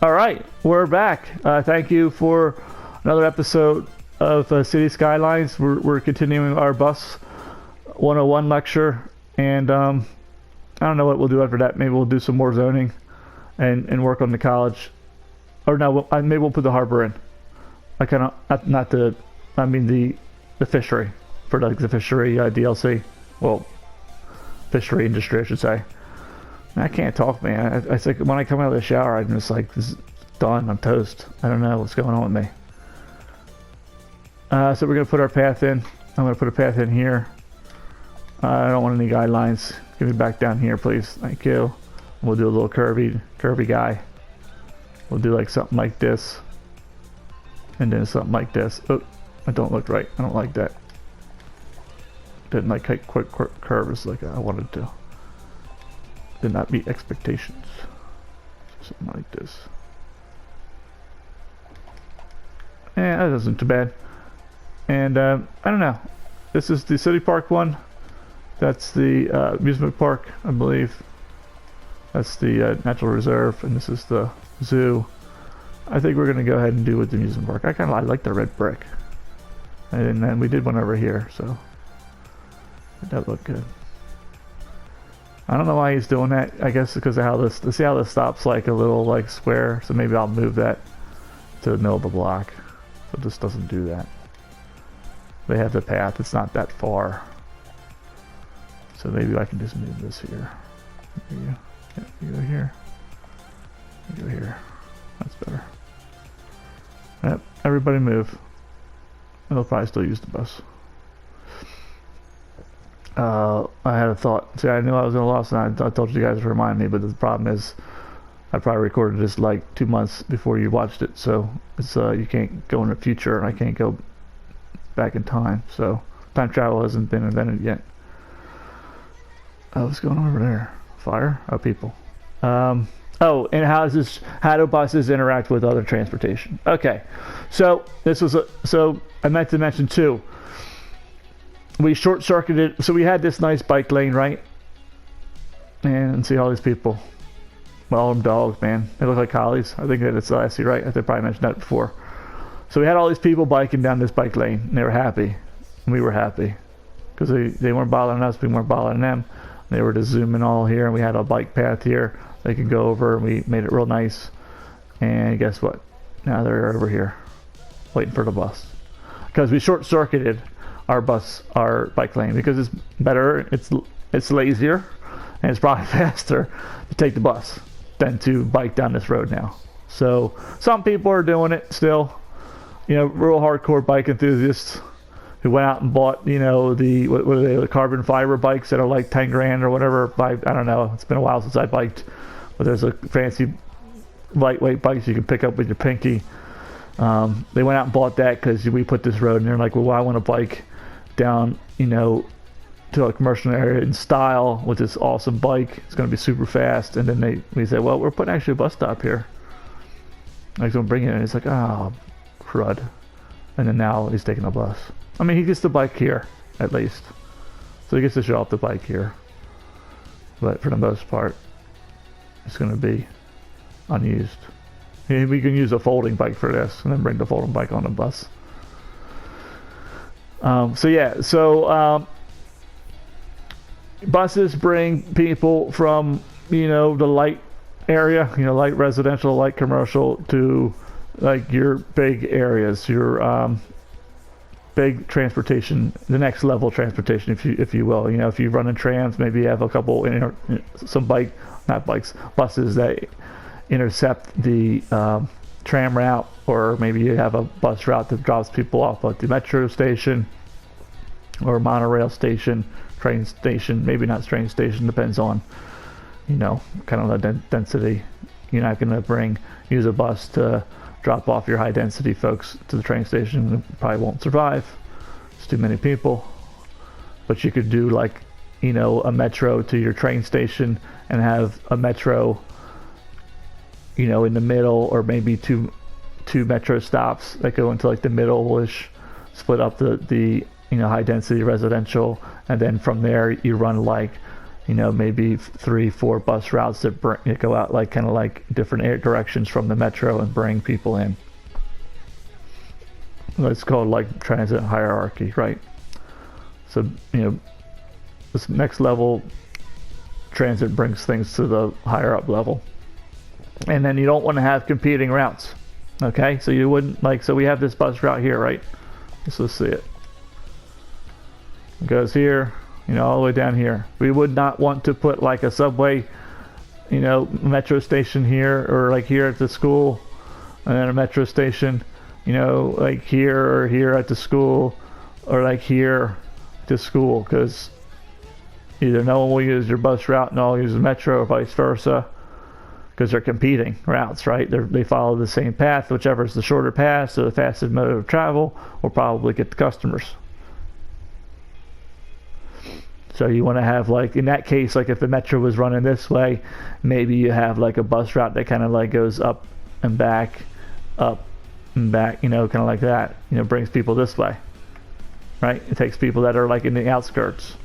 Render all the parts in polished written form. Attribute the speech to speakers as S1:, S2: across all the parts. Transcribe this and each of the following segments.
S1: All right, we're back. Thank you for another episode of City Skylines. We're continuing our bus 101 lecture, and I don't know what we'll do after that. Maybe we'll do some more zoning and work on the college. Or no, maybe we'll put the harbor in. I kind of, not the, I mean the fishery, for like the fishery DLC. Well, fishery industry, I should say. I can't talk, man. It's like when I come out of the shower, I'm just like, this is done. I'm toast. I don't know what's going on with me. So we're going to put our path in. I'm going to put a path in here. I don't want any guidelines. Give me back down here, please. Thank you. We'll do a little curvy guy. We'll do like something like this. And then something like this. Oh, I don't look right. I don't like that. Didn't like quick curves like I wanted to. Did not meet expectations. Something like this. Yeah, that isn't too bad. And I don't know. This is the city park one. That's the amusement park, I believe. That's the natural reserve, and this is the zoo. I think we're gonna go ahead and do with the amusement park. I like the red brick. And then we did one over here, so that looked good. I don't know why he's doing that. I guess because of how this. See how this stops like a little like square. So maybe I'll move that to the middle of the block. So this doesn't do that. They have the path. It's not that far. So maybe I can just move this here. There you go. Yeah, you go here. You go here. That's better. Yep. Everybody move. They'll probably still use the bus. I had a thought. See, I knew I was going to lose, and I told you guys to remind me, but the problem is I probably recorded this like 2 months before you watched it, so it's you can't go in the future, and I can't go back in time, so time travel hasn't been invented yet. What's going on over there? Fire? Oh, people. Oh, and how do buses interact with other transportation? Okay, so this was so I meant to mention too. We short-circuited, so we had this nice bike lane, right? And see all these people. Well, all them dogs, man. They look like collies. I think that it's Lassie, right? I think I probably mentioned that before. So we had all these people biking down this bike lane, and they were happy. And we were happy. Because they weren't bothering us, we weren't bothering them. They were just zooming all here, and we had a bike path here they could go over, and we made it real nice. And guess what? Now they're over here, waiting for the bus. Because we short-circuited our bike lane because it's better, it's lazier, and it's probably faster to take the bus than to bike down this road now. So some people are doing it still, you know, real hardcore bike enthusiasts who went out and bought, you know, the what are they, the carbon fiber bikes that are like 10 grand or whatever. I don't know, it's been a while since I biked, but there's a fancy lightweight bikes you can pick up with your pinky. They went out and bought that because we put this road, and they're like, well, I want a bike down, you know, to a commercial area in style with this awesome bike. It's going to be super fast. And then we said, well, we're putting actually a bus stop here. I was going to bring it in. It's like, oh, crud. And then now he's taking a bus. I mean, he gets the bike here, at least. So he gets to show off the bike here. But for the most part, it's going to be unused. We can use a folding bike for this and then bring the folding bike on the bus. Buses bring people from, you know, the light area, you know, light residential, light commercial, to like your big areas, your big transportation, the next level transportation, if you will. You know, if you run in trams, maybe you have a couple, some buses that intercept the tram route, or maybe you have a bus route that drops people off at the metro station or monorail station, train station, maybe not train station, depends on, you know, kind of the density. You're not going to use a bus to drop off your high density folks to the train station. It probably won't survive. It's too many people. But you could do like, you know, a metro to your train station and have a metro, you know, in the middle, or maybe two metro stops that go into like the middle-ish, split up the you know, high density residential, and then from there you run like you know, maybe 3-4 bus routes that go out like kind of like different directions from the metro and bring people in. It's called like transit hierarchy, right? So, you know, this next level transit brings things to the higher up level. And then you don't want to have competing routes. Okay, so you wouldn't like, so we have this bus route here, right? Let's see it. It goes here, you know, all the way down here. We would not want to put like a subway, you know, metro station here, or like here at the school, and then a metro station, you know, like here or here at the school, or like here to school, because either no one will use your bus route and all use the metro, or vice versa, because they're competing routes, right? They follow the same path. Whichever is the shorter path, so the fastest mode of travel, will probably get the customers. So you want to have, like, in that case, like if the metro was running this way, maybe you have like a bus route that kind of like goes up and back, you know, kind of like that, you know, brings people this way, right? It takes people that are like in the outskirts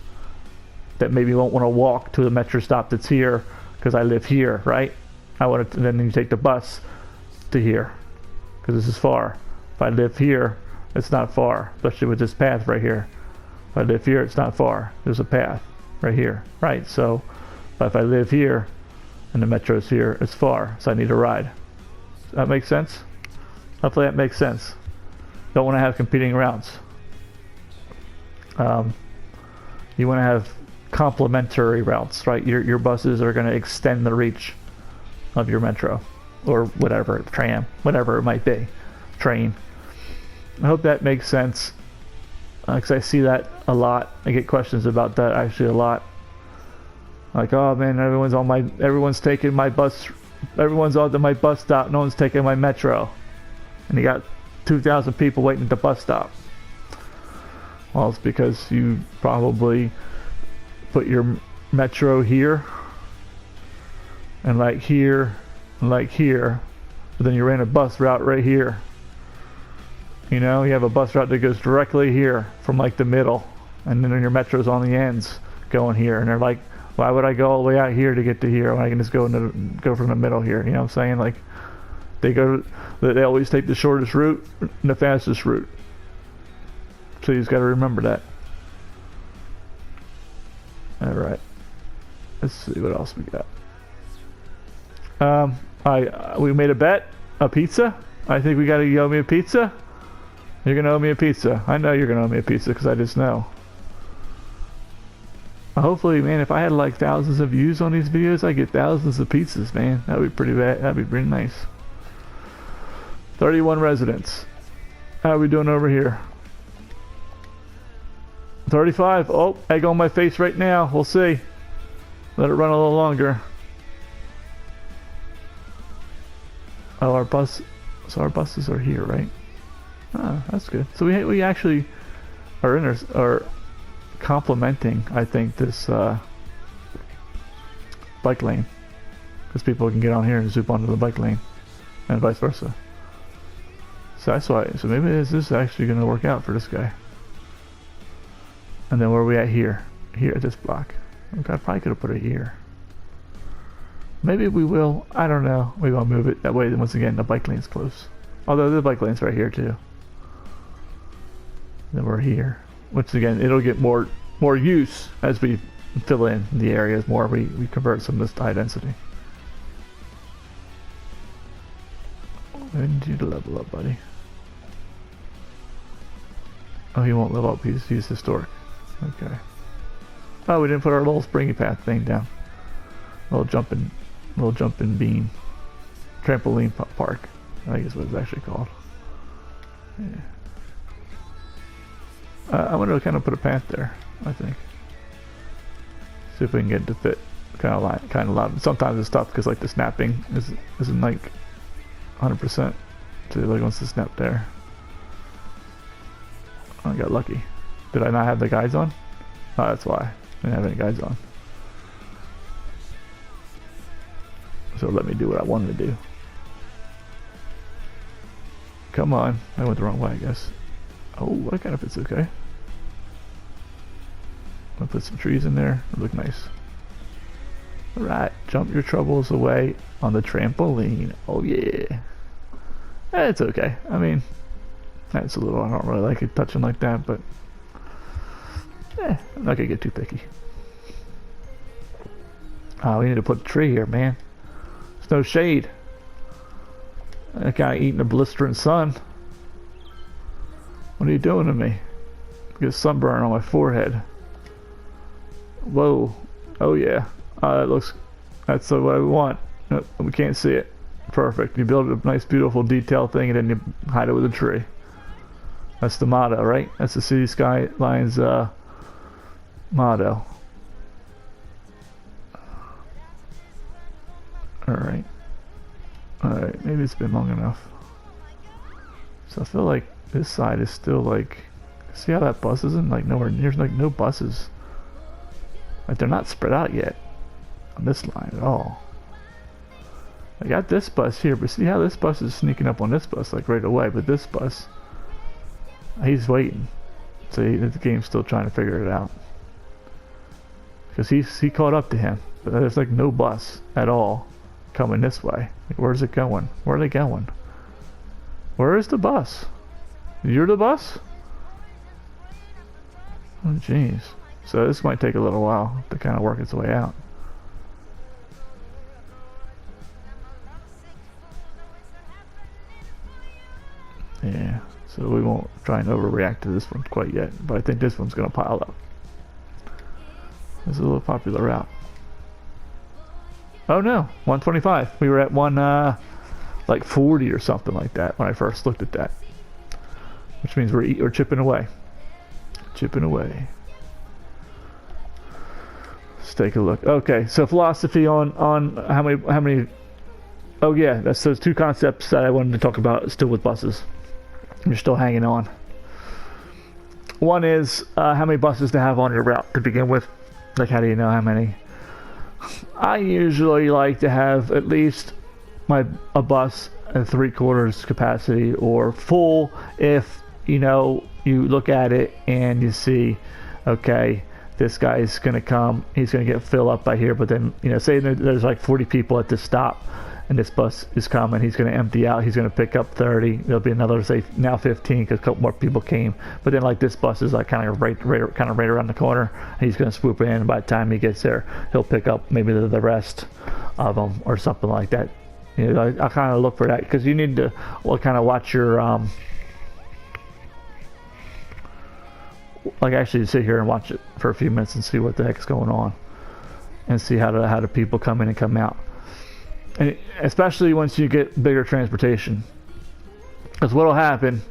S1: that maybe won't want to walk to the metro stop that's here because I live here, right? I want to, then you take the bus to here because this is far. If I live here, it's not far, especially with this path right here. If I live here, it's not far. There's a path right here, right? So, but if I live here and the metro's here, it's far, so I need a ride. Does that make sense? Hopefully that makes sense. Don't want to have competing routes. You want to have complementary routes, right? Your buses are going to extend the reach of your metro or whatever, tram, whatever it might be, train. I hope that makes sense, because I see that a lot. I get questions about that actually a lot. Like, oh man, everyone's taking my bus, everyone's on my bus stop, no one's taking my metro, and you got 2,000 people waiting at the bus stop. Well, it's because you probably put your metro here and like here and like here, but then you ran a bus route right here. You know, you have a bus route that goes directly here from like the middle, and then your metro's on the ends going here, and they're like, why would I go all the way out here to get to here when I can just go from the middle here? You know what I'm saying? Like, they always take the shortest route and the fastest route. So you just got to remember that. All right. Let's see what else we got. We made a bet, a pizza. I think we got to owe me a pizza. You're gonna owe me a pizza. I know you're gonna owe me a pizza because I just know. Hopefully, man, if I had like thousands of views on these videos, I get thousands of pizzas, man. That'd be pretty bad. That'd be pretty nice. 31 residents. How are we doing over here? 35. Oh, egg on my face right now. We'll see. Let it run a little longer. Oh, our buses are here, right? Ah, that's good. So we actually are complementing, I think, this bike lane, because people can get on here and zoom onto the bike lane, and vice versa. So that's why. So maybe this is actually going to work out for this guy. And then where are we at here? Here at this block. Okay, I probably could have put it here. Maybe we will. I don't know. Maybe I'll move it that way. Then once again, the bike lane's close. Although the bike lane's right here too. Then we're here. Once again, it'll get more use as we fill in the areas more. We convert some of this high density. I need you to level up, buddy. Oh, he won't level up. He's historic. Okay. Oh, we didn't put our little springy path thing down. Little jumping bean. Trampoline park, I think is what it's actually called. Yeah. I'm gonna kind of put a path there, I think. See if we can get it to fit kind of loud. Sometimes it's tough because like the snapping isn't like 100%. So like wants to snap there. I got lucky. Did I not have the guides on? Oh, that's why. I didn't have any guides on. So let me do what I wanted to do. Come on. I went the wrong way, I guess. Oh, that kind of fits okay. I'll put some trees in there. It'll look nice. Right, jump your troubles away on the trampoline. Oh yeah. It's okay. I mean, that's a little, I don't really like it touching like that, but I'm not gonna get too picky. Oh, we need to put a tree here, man. There's no shade. That guy eating the blistering sun. What are you doing to me? Get a sunburn on my forehead. Whoa. Oh yeah. That's what I want. Nope, we can't see it. Perfect. You build a nice beautiful detail thing and then you hide it with a tree. That's the motto, right? That's the City Skylines motto. Alright. Alright, maybe it's been long enough. So I feel like this side is still like, see how that bus isn't like nowhere, there's like no buses. Like they're not spread out yet on this line at all. I got this bus here, but see how this bus is sneaking up on this bus like right away, but this bus, he's waiting. So the game's still trying to figure it out. Because he caught up to him, but there's like no bus at all coming this way. Like, where's it going? Where are they going? Where is the bus? You're the bus? Oh jeez. So this might take a little while to kind of work its way out. Yeah, so we won't try and overreact to this one quite yet, but I think this one's going to pile up. This is a little popular route. Oh no, 125. We were at like 40 or something like that when I first looked at that. Which means we're chipping away. Chipping away. Let's take a look. Okay, so philosophy on how many. Oh yeah, that's those two concepts that I wanted to talk about still with buses. You're still hanging on. One is how many buses to have on your route to begin with. Like, how do you know how many? I usually like to have at least a bus at 3/4 capacity or full if, you know, you look at it and you see, okay, this guy's going to come, he's going to get filled up by here, but then, you know, say there's like 40 people at this stop and this bus is coming, he's going to empty out, he's going to pick up 30, there'll be another, say now 15 because a couple more people came, but then like this bus is like kind of right around the corner, and he's going to swoop in, and by the time he gets there he'll pick up maybe the rest of them or something like that. You know, I kind of look for that because you need to kind of watch your like actually sit here and watch it for a few minutes and see what the heck's going on and see how the people come in and come out. And especially once you get bigger transportation, because what'll happen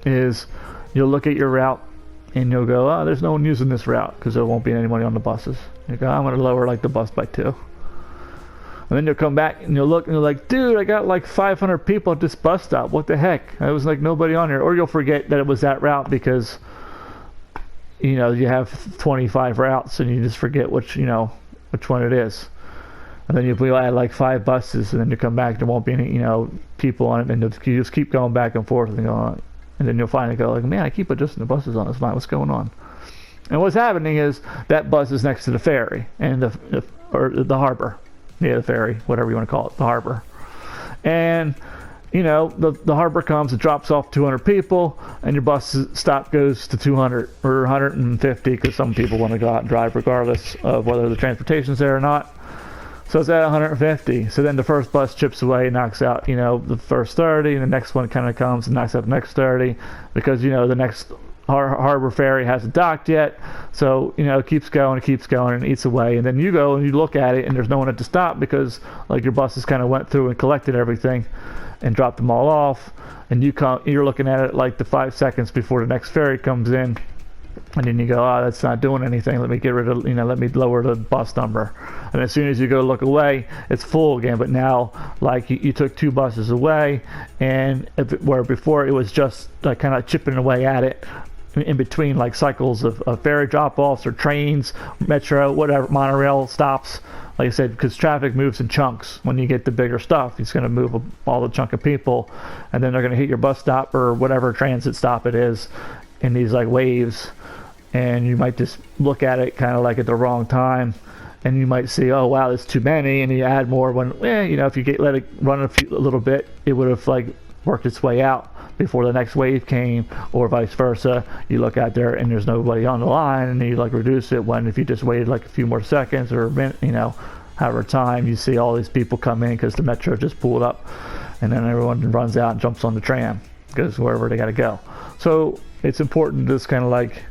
S1: is you'll look at your route and you'll go, oh, there's no one using this route because there won't be anybody on the buses. You go, I'm going to lower like the bus by 2. And then you'll come back and you'll look and you're like, dude, I got like 500 people at this bus stop. What the heck? There was like nobody on here. Or you'll forget that it was that route because, you know, you have 25 routes and you just forget which one it is. And then you'll add like 5 buses, and then you come back, there won't be any, you know, people on it, and you just keep going back and forth and going, and then you'll finally go like, man, I keep adjusting the buses on this line. What's going on? And what's happening is that bus is next to the ferry and the harbor, yeah, the ferry, whatever you want to call it, the harbor. And you know, the harbor comes, it drops off 200 people, and your bus stop goes to 200 or 150 because some people want to go out and drive regardless of whether the transportation's there or not. So it's at 150. So then the first bus chips away, knocks out, you know, the first 30, and the next one kind of comes and knocks out the next 30 because, you know, the next harbor ferry hasn't docked yet. So, you know, it keeps going and eats away. And then you go and you look at it and there's no one at the stop because like your buses kind of went through and collected everything and dropped them all off. And you're looking at it like the 5 seconds before the next ferry comes in. And then you go, oh, that's not doing anything. Let me get rid of, let me lower the bus number. And as soon as you go look away, it's full again. But now, like, you took 2 buses away, and where before it was just like kind of chipping away at it in between like cycles of ferry drop-offs or trains, metro, whatever, monorail stops. Like I said, because traffic moves in chunks. When you get the bigger stuff, it's going to move all the chunk of people, and then they're going to hit your bus stop or whatever transit stop it is in these like waves. And you might just look at it kind of like at the wrong time and you might see, oh wow, there's too many, and you add more when, you know, if you let it run a little bit, it would have like worked its way out before the next wave came, or vice versa. You look out there and there's nobody on the line, and you like reduce it. When if you just waited like a few more seconds or a minute, you know, however time, you see all these people come in because the metro just pulled up, and then everyone runs out and jumps on the tram, goes wherever they got to go. So it's important to just kind of like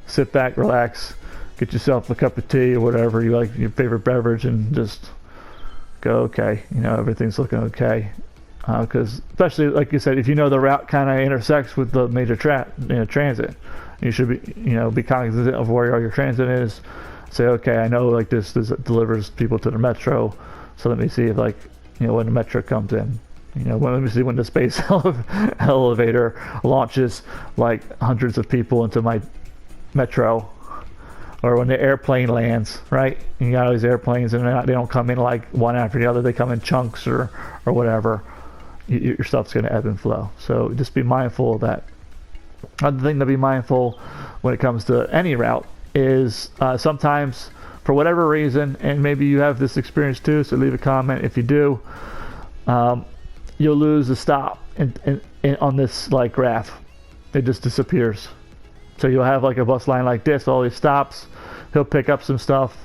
S1: sit back, relax, get yourself a cup of tea or whatever you like, your favorite beverage, and just go, okay, you know, everything's looking okay. Because especially like you said, if you know the route kind of intersects with the major transit, you should be, you know, be cognizant of where all your transit is. Say, okay, I know like this delivers people to the metro, so let me see if like, you know, when the metro comes in, you know, let me see when the space elevator launches like hundreds of people into my metro, or when the airplane lands, right? You got all these airplanes, and they don't come in like one after the other. They come in chunks or whatever. Your stuff's going to ebb and flow. So just be mindful of that. Another thing to be mindful when it comes to any route is sometimes, for whatever reason, and maybe you have this experience too, so leave a comment if you do, you'll lose the stop on this like graph. It just disappears. So you'll have like a bus line like this, all these stops. He'll pick up some stuff.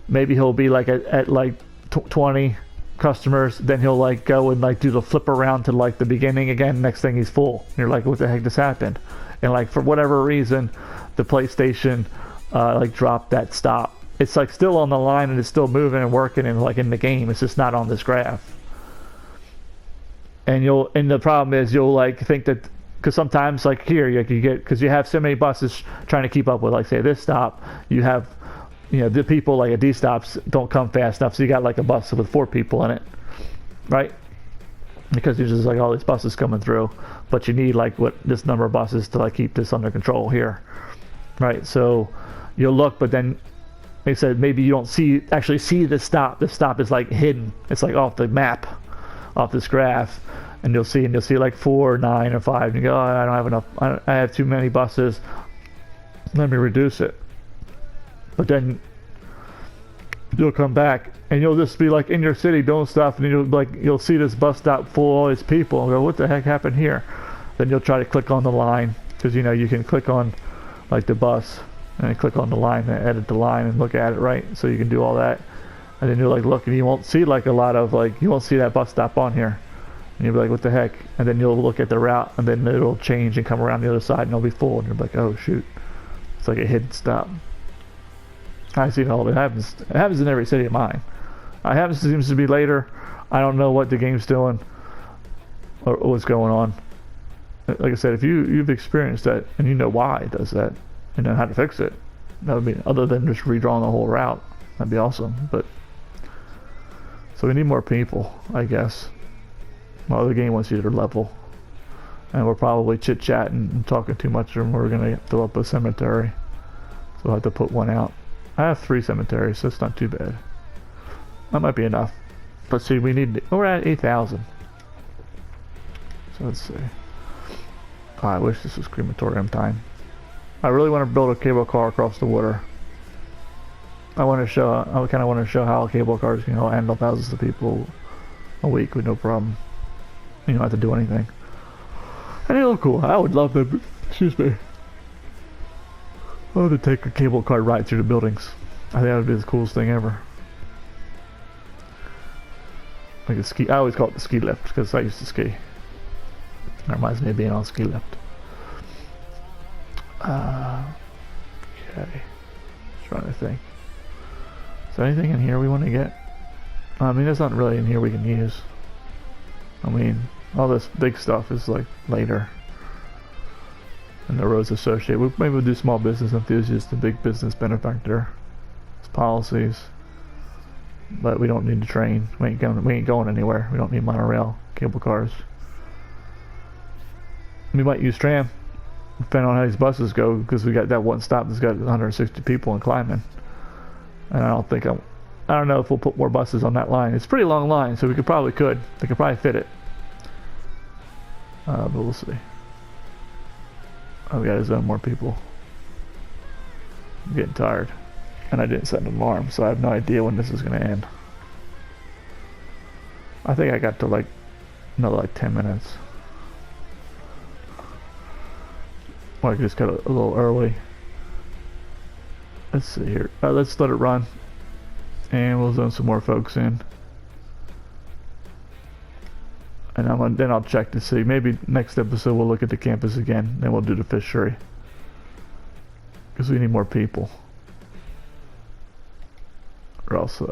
S1: Maybe he'll be like at like 20 customers. Then he'll like go and like do the flip around to like the beginning again. Next thing he's full. And you're like, what the heck just happened? And like for whatever reason, the PlayStation like dropped that stop. It's like still on the line and it's still moving and working and like in the game. It's just not on this graph. And the problem is you'll like think that, because sometimes like here you get, because you have so many buses trying to keep up with like say this stop, you have, you know, the people like at these stops don't come fast enough, so you got like a bus with 4 people in it, right? Because there's just like all these buses coming through, but you need like what this number of buses to like keep this under control here, right? So you'll look, but then they said maybe you don't actually see the stop. The stop is like hidden. It's like off the map, off this graph. And you'll see like 4, 9, or 5. And you go, oh, I don't have enough. I have too many buses. Let me reduce it. But then you'll come back and you'll just be like in your city doing stuff, and you'll see this bus stop full of all these people and go, what the heck happened here? Then you'll try to click on the line, because you know you can click on like the bus and then click on the line and edit the line and look at it, right? So you can do all that, and then you'll like look and you won't see like a lot of like, you won't see that bus stop on here. And you'll be like, what the heck? And then you'll look at the route, and then it'll change and come around the other side, and it'll be full. And you're like, oh shoot, it's like a hidden stop. I see it all. It happens in every city of mine. It happens, seems to be later. I don't know what the game's doing or what's going on. Like I said, if you've experienced that and you know why it does that, and know how to fix it, that would be, other than just redrawing the whole route, that'd be awesome. But so we need more people, I guess. Well, the game wants you to level, and we're probably chit-chatting and talking too much, and we're gonna fill up a cemetery, so we'll have to put one out. I have 3 cemeteries, so it's not too bad. That might be enough. But see, we're at 8,000. So let's see. Oh, I wish this was crematorium time. I really want to build a cable car across the water. I kind of want to show how cable cars can handle thousands of people a week with no problem. You don't have to do anything. And it'll look cool. I would love to, excuse me. I would love to take a cable car ride through the buildings. I think that would be the coolest thing ever. Like a ski, I always call it the ski lift because I used to ski. That reminds me of being on a ski lift. Okay. Just trying to think. Is there anything in here we want to get? I mean, there's not really in here we can use. I mean, all this big stuff is like later. And the roads associated. Maybe we'll do small business enthusiasts, the big business benefactor. It's policies. But we don't need to train. We ain't going anywhere. We don't need monorail, cable cars. We might use tram, depending on how these buses go, because we got that one stop that's got 160 people and climbing. And I don't know if we'll put more buses on that line. It's a pretty long line, so we could probably fit it. But we'll see. Oh, we gotta zone more people. I'm getting tired. And I didn't set an alarm, so I have no idea when this is going to end. I think I got to like another like 10 minutes. Well, I just got a little early. Let's see here. Let's let it run. And we'll zone some more folks in. And then I'll check to see. Maybe next episode we'll look at the campus again. Then we'll do the fishery. Because we need more people. Or else, they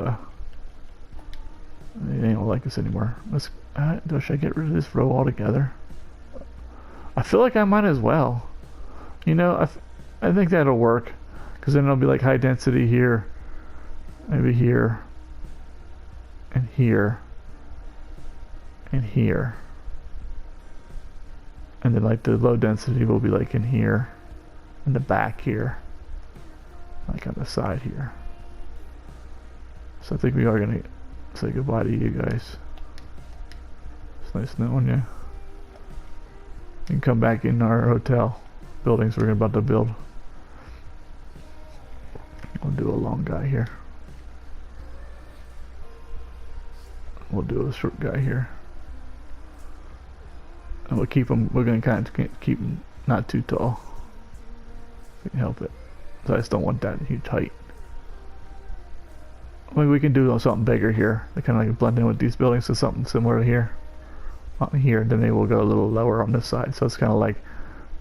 S1: don't like us anymore. Should I get rid of this row altogether? I feel like I might as well. You know, I think that'll work. Because then it'll be like high density here. Maybe here. And here. And here. And then like the low density will be like in here. In the back here. Like on the side here. So I think we are going to say goodbye to you guys. It's nice knowing you. You can come back in our hotel buildings we're about to build. We'll do a long guy here. We'll do a short guy here. And we'll keep them, we're going to kind of keep them not too tall. If we can help it. So I just don't want that huge height. Maybe we can do something bigger here. They kind of like blend in with these buildings, so something similar to here. On here, then maybe we'll go a little lower on this side. So it's kind of like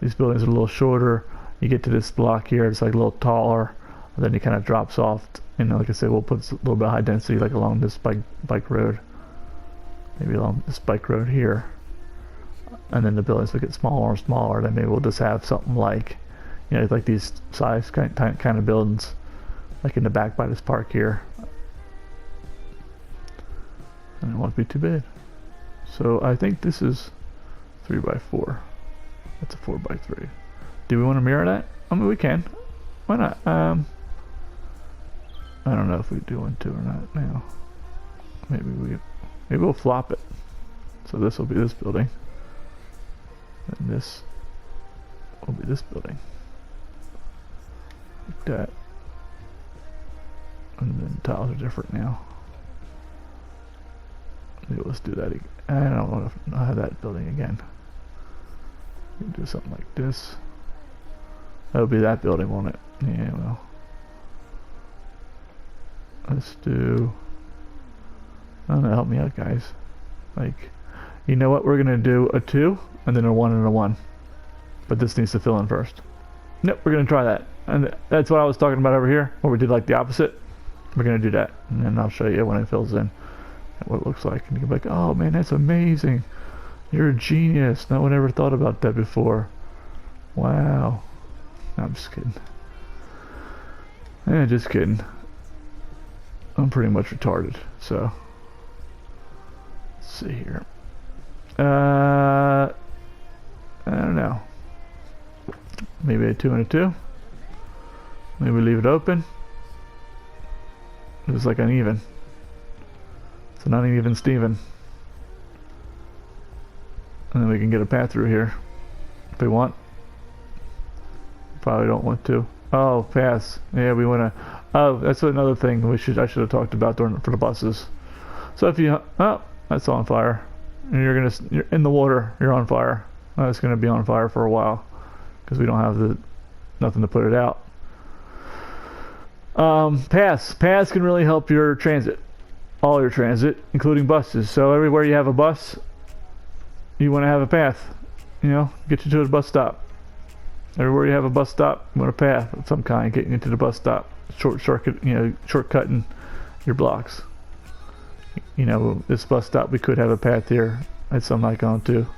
S1: these buildings are a little shorter. You get to this block here, it's like a little taller. And then it kind of drops off. You know, like I said, we'll put a little bit of high density, like along this bike road. Maybe along this bike road here. And then the buildings will get smaller and smaller. Then maybe we'll just have something like, you know, like these size kind of buildings, like in the back by this park here. And it won't be too bad. So I think this is 3x4. That's a 4x3. Do we want to mirror that? I mean, we can. Why not? I don't know if we do want to or not now. Maybe we'll flop it. So this will be this building. And this will be this building. Like that. And then tiles are different now. Maybe let's do that again. I don't want to have that building again. We can do something like this. That'll be that building, won't it? Yeah, well. Let's do... I don't know, help me out, guys. Like, you know what? We're going to do a 2, and then a 1 and a 1. But this needs to fill in first. Nope, we're going to try that. And that's what I was talking about over here, where we did like the opposite. We're going to do that. And then I'll show you when it fills in. What it looks like, and you can be like, oh man, that's amazing, you're a genius, no one ever thought about that before. Wow. No, I'm just kidding. Just kidding. I'm pretty much retarded, so let's see here. I don't know, maybe a 2 and a 2. Maybe leave it open. It's like uneven. So not even Steven. And then we can get a path through here if we want. Probably don't want to. Oh, pass. Yeah, we want to. Oh, that's another thing I should have talked about for the buses. So if you, oh, that's on fire, and you're in the water, you're on fire. Oh, it's gonna be on fire for a while because we don't have nothing to put it out. Pass can really help your transit. All your transit, including buses. So everywhere you have a bus, you want to have a path. You know, get you to the bus stop. Everywhere you have a bus stop, you want a path of some kind, getting into the bus stop. Shortcutting your blocks. You know, this bus stop, we could have a path here. That's something I can too.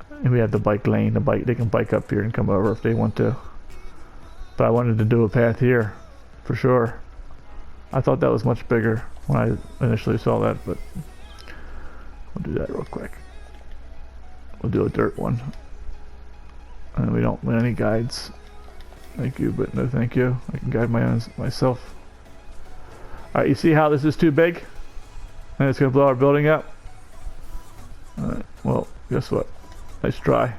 S1: And we have the bike lane. They can bike up here and come over if they want to. But I wanted to do a path here, for sure. I thought that was much bigger when I initially saw that, but we'll do that real quick. We'll do a dirt one. And we don't want any guides. Thank you, but no thank you. I can guide myself. Alright, you see how this is too big? And it's going to blow our building up? Alright, well, guess what? Let's try.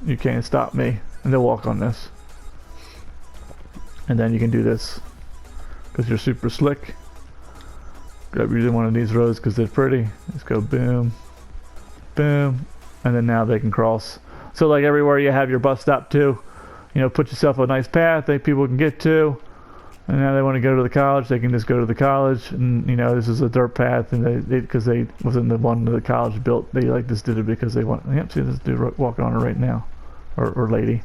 S1: You can't stop me. And they'll walk on this. And then you can do this. because you're super slick. Grab using one of these roads because they're pretty. Just go boom, boom, and then now they can cross. So like everywhere you have your bus stop too, you know, put yourself a nice path that people can get to. And now they want to go to the college, they can just go to the college. And you know, this is a dirt path, and because they wasn't the one that the college built, they like just did it because they want. Yep, see this dude walking on it right now, or lady,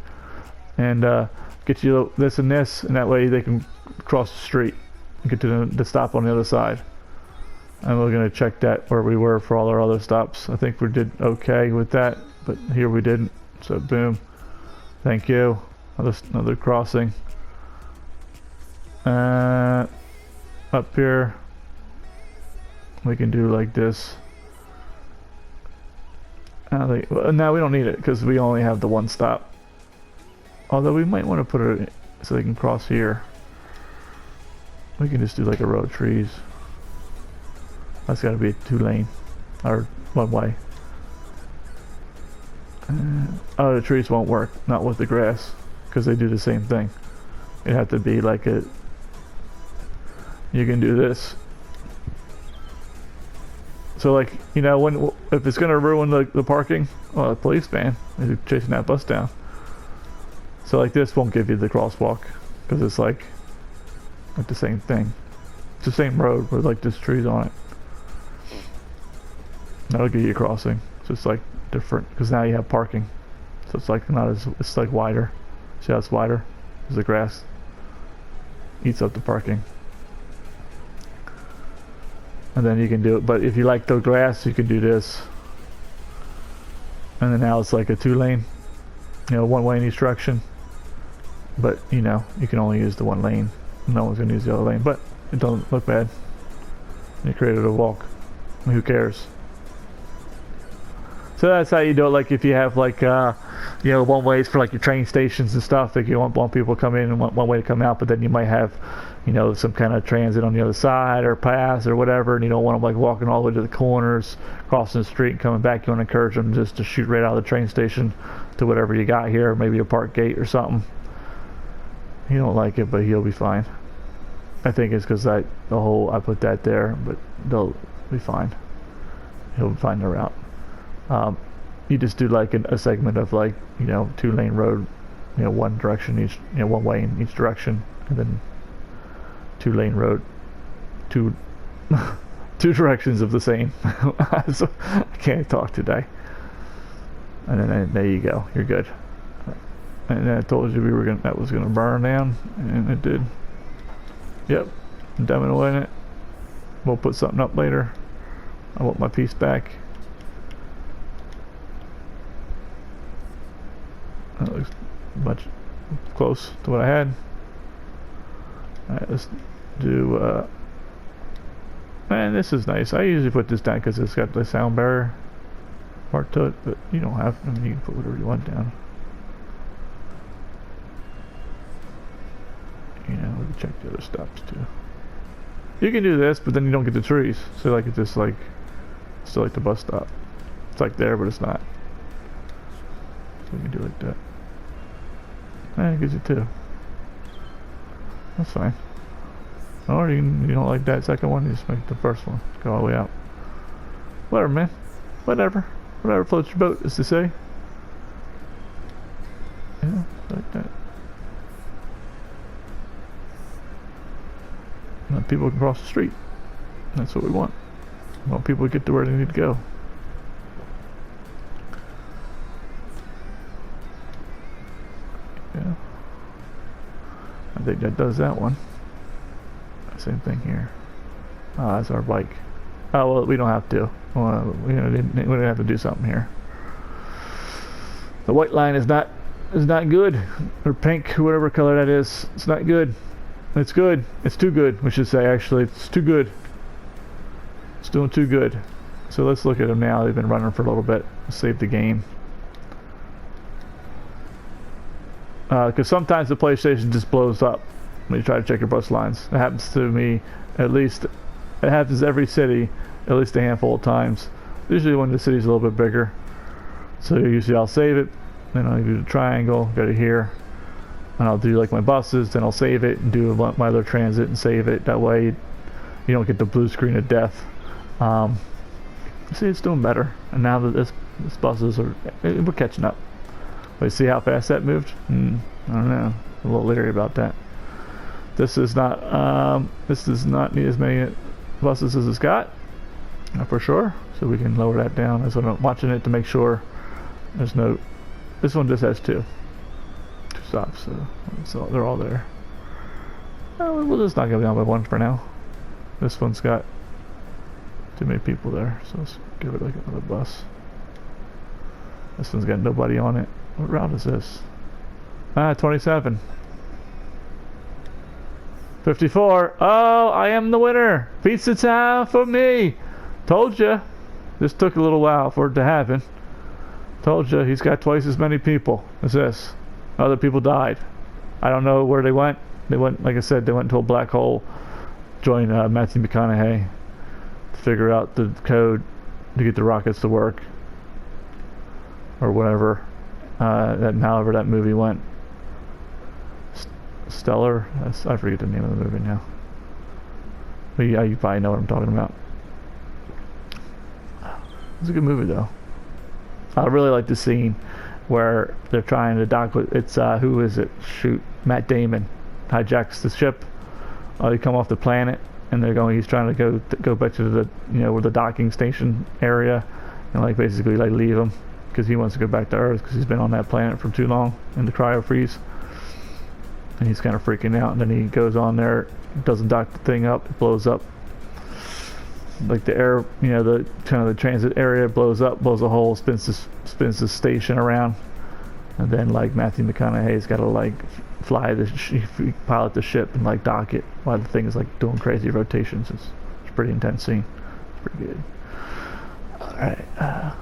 S1: and get you this and this, and that way they can cross the street and get to the stop on the other side. And we're gonna check that where we were for all our other stops. I think we did okay with that, but here we didn't. So boom, thank you. Another crossing. Up here we can do like this. Now we don't need it because we only have the one stop, although we might want to put it so they can cross here. We can just do like a row of trees. That's got to be a 2-lane or 1-way. Oh, the trees won't work, not with the grass, because they do the same thing. It'd have to be like a, you can do this. So like, you know, if it's gonna ruin the parking, well, the police van is chasing that bus down. So like this won't give you the crosswalk because it's like the same thing. It's the same road with like just trees on it. That'll give you a crossing. So it's like different because now you have parking. So it's like not as, it's like wider. See how it's wider? Because the grass eats up the parking. And then you can do it, but if you like the grass, you can do this. And then now it's like a 2-lane, you know, 1-way in each direction. But you know, you can only use the 1 lane. No one's gonna use the other lane, but it doesn't look bad. You created a walk. I mean, who cares? So that's how you do it. Like if you have like, you know, 1-ways for like your train stations and stuff. Like you want people to come in and want 1 way to come out, but then you might have, you know, some kind of transit on the other side or pass or whatever, and you don't want them like walking all the way to the corners, crossing the street and coming back. You want to encourage them just to shoot right out of the train station to whatever you got here, maybe a park gate or something. He don't like it, but he'll be fine. I think it's because I put that there, but they'll be fine. He'll find the route. You just do like a segment of like, you know, 2-lane road, you know, 1 direction each, you know, 1 way in each direction, and then 2-lane road, two directions of the same. So I can't talk today. And then there you go, you're good. And then I told you that was gonna burn down, and it did. Yep, I'm dumbing away in it. We'll put something up later. I want my piece back. That looks much close to what I had. Alright, let's do, man, this is nice. I usually put this down because it's got the sound barrier part to it, but you don't have to. I mean, you can put whatever you want down. You know, we can check the other stops too. You can do this, but then you don't get the trees. So like it's just like, still like the bus stop. It's like there, but it's not. So we can do it like that. And it gives you 2. That's fine. Or you don't like that second one, you just make the first one go all the way out. Whatever, man. Whatever. Whatever floats your boat, is to say. Yeah, like that. And then people can cross the street. That's what we want. We want people to get to where they need to go. Yeah. I think that does that one. Same thing here. Oh, that's our bike. Oh, well, we don't have to. We don't have to do something here. The white line is not good, or pink, whatever color that is. It's not good. It's good. It's too good, we should say. Actually, it's too good. It's doing too good. So let's look at them now. They've been running for a little bit. Let's save the game. Because sometimes the PlayStation just blows up when you try to check your bus lines. It happens to me, at least, it happens every city, at least a handful of times. Usually when the city's a little bit bigger. So usually I'll save it, then I'll do the triangle, go to here, and I'll do like my buses, then I'll save it and do my other transit and save it. That way you don't get the blue screen of death. See, it's doing better, and now that this buses are, we're catching up. But see how fast that moved? I don't know. I'm a little leery about that. This does not need as many buses as it's got, for sure. So we can lower that down as I'm watching it to make sure there's no. This one just has two stops, so they're all there. Oh, we'll just not go down by one for now. This one's got too many people there, so let's give it like another bus. This one's got nobody on it. What route is this? 27. 54. Oh, I am the winner. Pizza time for me. Told you. This took a little while for it to happen. Told you, he's got twice as many people as this. Other people died. I don't know where they went. They went, like I said, they went into a black hole. Joined Matthew McConaughey to figure out the code to get the rockets to work. Or whatever. However that movie went. Stellar? I forget the name of the movie now. But yeah, you probably know what I'm talking about. It's a good movie though. I really like the scene where they're trying to dock with, it's who is it? Shoot, Matt Damon hijacks the ship. They come off the planet and he's trying to go back to the, where the docking station area, and like basically like leave him because he wants to go back to Earth because he's been on that planet for too long in the cryo freeze. And he's kind of freaking out, and then he goes on there, doesn't dock the thing up, it blows up. Like the air, the kind of the transit area blows up, blows a hole, spins the station around, and then like Matthew McConaughey's got to like pilot the ship and like dock it while the thing is like doing crazy rotations. It's a pretty intense scene. It's pretty good. All right.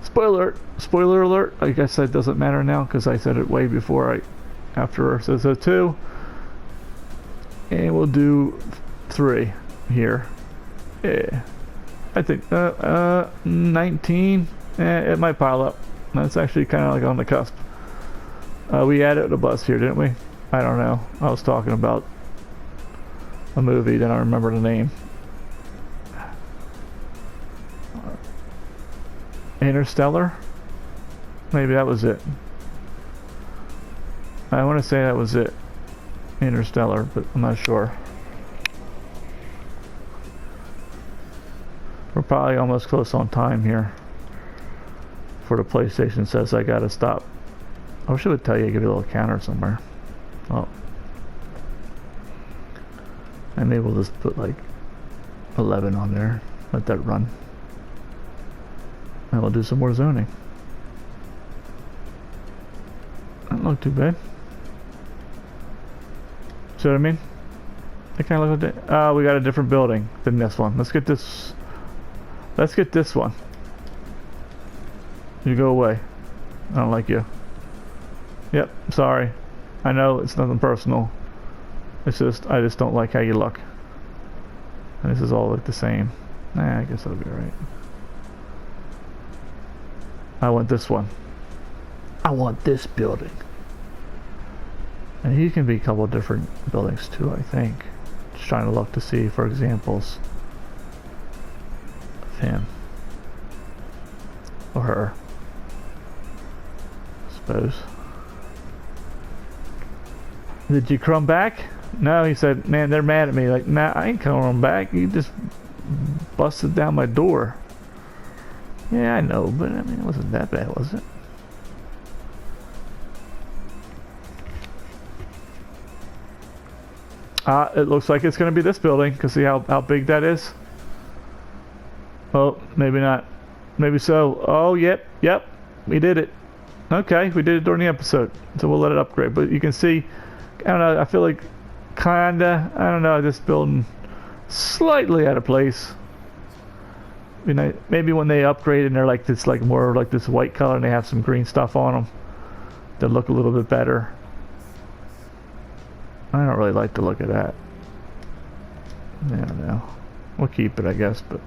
S1: Spoiler alert. I guess that doesn't matter now because I said it way before after so 2, and we'll do 3 here. Yeah, I think 19. It might pile up. That's actually kind of like on the cusp. We added a bus here, didn't we? I don't know. I was talking about a movie that I don't remember the name. Interstellar? Maybe that was it. I want to say that was it. Interstellar, but I'm not sure. We're probably almost close on time here. For the PlayStation says I gotta stop. I wish it would tell you, give you a little counter somewhere. Oh. And maybe we'll just put like 11 on there. Let that run. And we'll do some more zoning. Doesn't look too bad. See what I mean? I kind of look at that. We got a different building than this one. Let's get this. Let's get this one. You go away. I don't like you. Yep, sorry. I know it's nothing personal. It's just, I just don't like how you look. And this is all like the same. Nah, I guess that'll be alright. I want this one. I want this building. And he can be a couple different buildings too, I think. Just trying to look to see for examples of him. Or her. I suppose. Did you come back? No, he said, man, they're mad at me. Like, nah, I ain't coming back. You just busted down my door. Yeah, I know, but I mean, it wasn't that bad, was it? It looks like it's going to be this building, because see how big that is? Oh, maybe not. Maybe so. Oh, yep, we did it. Okay, we did it during the episode, so we'll let it upgrade. But you can see, I don't know, I feel like kinda, I don't know, this building slightly out of place. You know, maybe when they upgrade and they're like this, like more like this white color, and they have some green stuff on them, they'll look a little bit better. I don't really like the look of that. I don't know. We'll keep it, I guess, but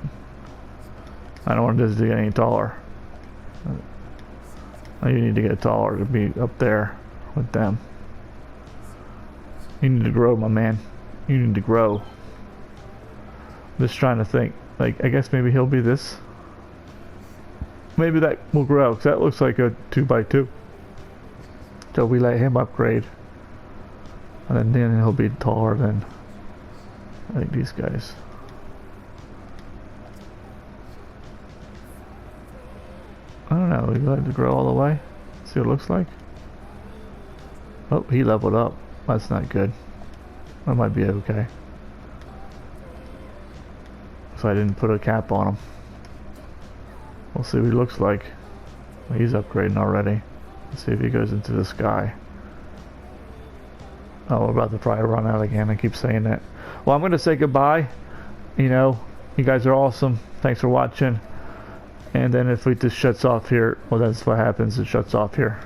S1: I don't want this to get any taller. Oh, you need to get taller to be up there with them. You need to grow, my man. You need to grow. Just trying to think. Like, I guess maybe he'll be this. Maybe that will grow, because that looks like a 2x2. So we let him upgrade. And then he'll be taller than, I think, these guys. I don't know, we let it grow all the way. See what it looks like. Oh, he leveled up. That's not good. That might be okay. So I didn't put a cap on him. We'll see what he looks like. He's upgrading already. Let's see if he goes into the sky. Oh, we're about to probably run out again. I keep saying that. Well, I'm going to say goodbye. You know, you guys are awesome. Thanks for watching. And then if it just shuts off here, well, that's what happens. It shuts off here.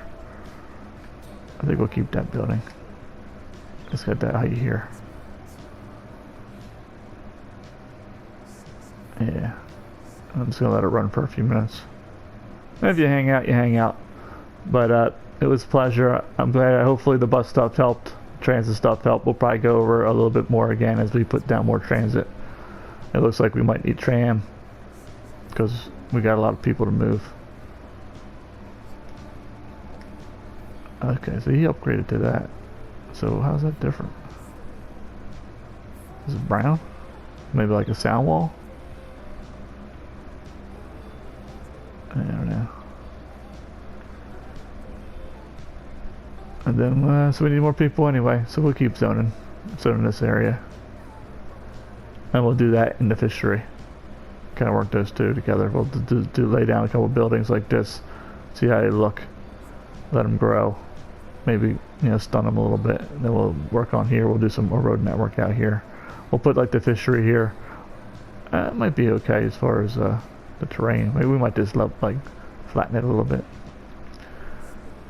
S1: I think we'll keep that building. Let's get that height here. Yeah. I'm just gonna let it run for a few minutes. If you hang out, you hang out. But it was a pleasure. I'm glad. Hopefully the bus stuff helped. Transit stuff helped. We'll probably go over a little bit more again as we put down more transit. It looks like we might need tram because we got a lot of people to move. Okay, so he upgraded to that. So how's that different? Is it brown? Maybe like a sound wall? I don't know. And then, so we need more people anyway, so we'll keep zoning this area. And we'll do that in the fishery. Kind of work those two together. We'll lay down a couple buildings like this, see how they look, let them grow. Maybe, you know, stun them a little bit. And then we'll work on here. We'll do some more road network out here. We'll put like the fishery here. It might be okay as far as the terrain. Maybe we might just like flatten it a little bit.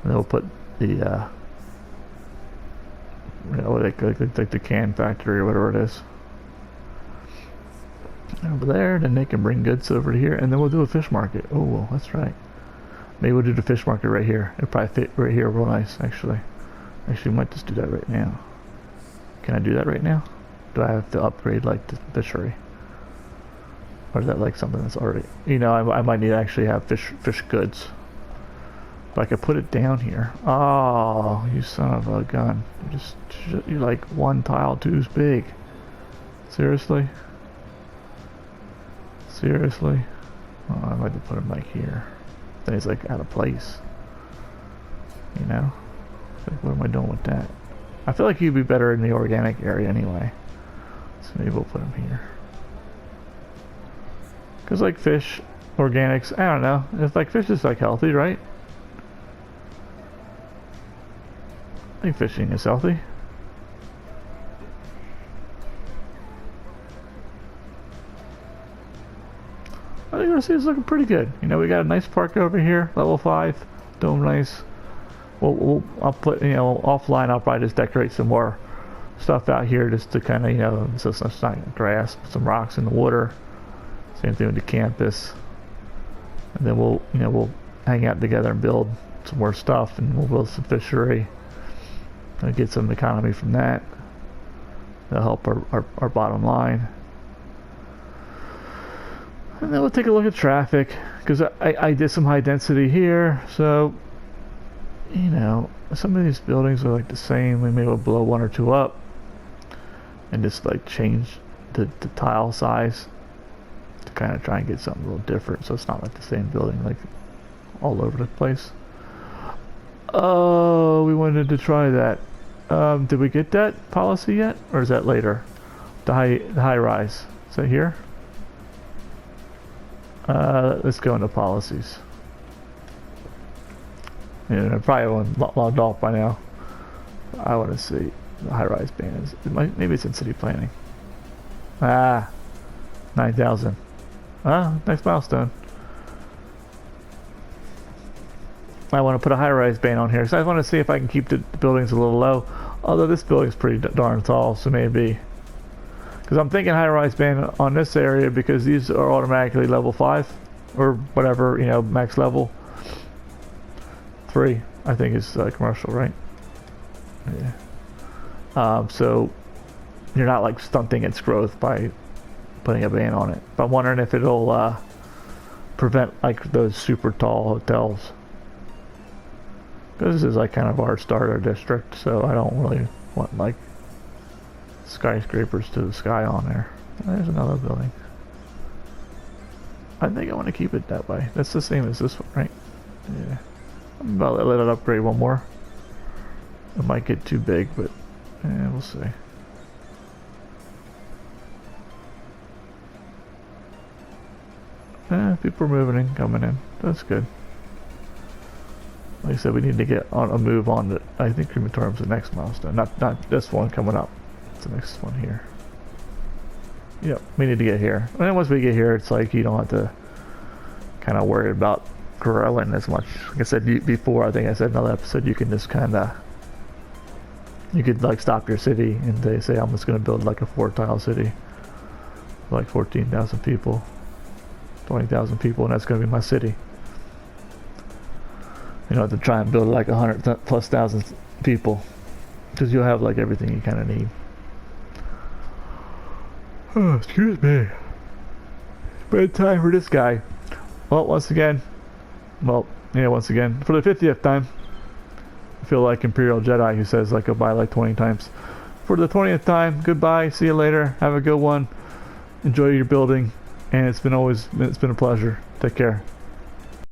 S1: And then we'll put the you know, like the can factory or whatever it is over there. Then they can bring goods over to here, and then we'll do a fish market. Oh, well, that's right. Maybe we'll do the fish market right here. It'll probably fit right here real nice, actually. Actually, we might just do that right now. Can I do that right now? Do I have to upgrade like the fishery? Or is that like something that's already... You know, I might need to actually have fish goods. But I could put it down here. Oh, you son of a gun. You're like one tile too big. Seriously? Seriously? Oh, I'd like to put him like here. Then he's like out of place. You know? Like, what am I doing with that? I feel like he'd be better in the organic area anyway. So maybe we'll put him here. Cause like fish, organics, I don't know. It's like fish is like healthy, right? I think fishing is healthy. I think our city's looking pretty good. You know, we got a nice park over here, level 5, dome nice. I'll put, you know, offline. I'll probably just decorate some more stuff out here just to kind of, you know, so it's not grass, some rocks in the water. Same thing with the campus. And then we'll hang out together and build some more stuff, and we'll build some fishery and get some economy from that. That'll help our bottom line. And then we'll take a look at traffic, because I did some high density here, so you know, some of these buildings are like the same. We may well blow one or two up and just like change the tile size to kind of try and get something a little different, so it's not like the same building like all over the place. Oh, we wanted to try that. Did we get that policy yet, or is that later? The high rise. Is that here? Let's go into policies. Yeah, I probably logged off by now. I want to see the high rise ban is. Maybe it's in city planning. 9,000. Next milestone. I want to put a high rise ban on here, so I want to see if I can keep the buildings a little low. Although this building's pretty darn tall, so maybe. Because I'm thinking high rise ban on this area because these are automatically level 5 or whatever, you know, max level. 3, I think is commercial, right? Yeah. So you're not like stunting its growth by putting a ban on it. But I'm wondering if it'll prevent like those super tall hotels. Because this is like kind of our starter district, so I don't really want like skyscrapers to the sky on there. There's another building. I think I want to keep it that way. That's the same as this one, right? Yeah. I'm about to let it upgrade one more. It might get too big, but yeah, we'll see. People are moving in, coming in. That's good. Like I said, we need to get on a move on to, I think crematorium's the next milestone. Not this one coming up. It's the next one here. Yep, we need to get here. And then once we get here, it's like you don't have to kind of worry about growing as much. Like I said before, I think I said in another episode, you can just kind of, you could like stop your city and they say, I'm just going to build like a 4-tile city. Like 14,000 people, 20,000 people, and that's going to be my city. You don't have to try and build like 100,000+ people, because you'll have like everything you kind of need. Oh, excuse me. Bedtime for this guy. Well, once again, for the 50th time, I feel like Imperial Jedi who says like goodbye like 20 times. For the 20th time, goodbye, see you later, have a good one, enjoy your building, and it's been a pleasure. Take care.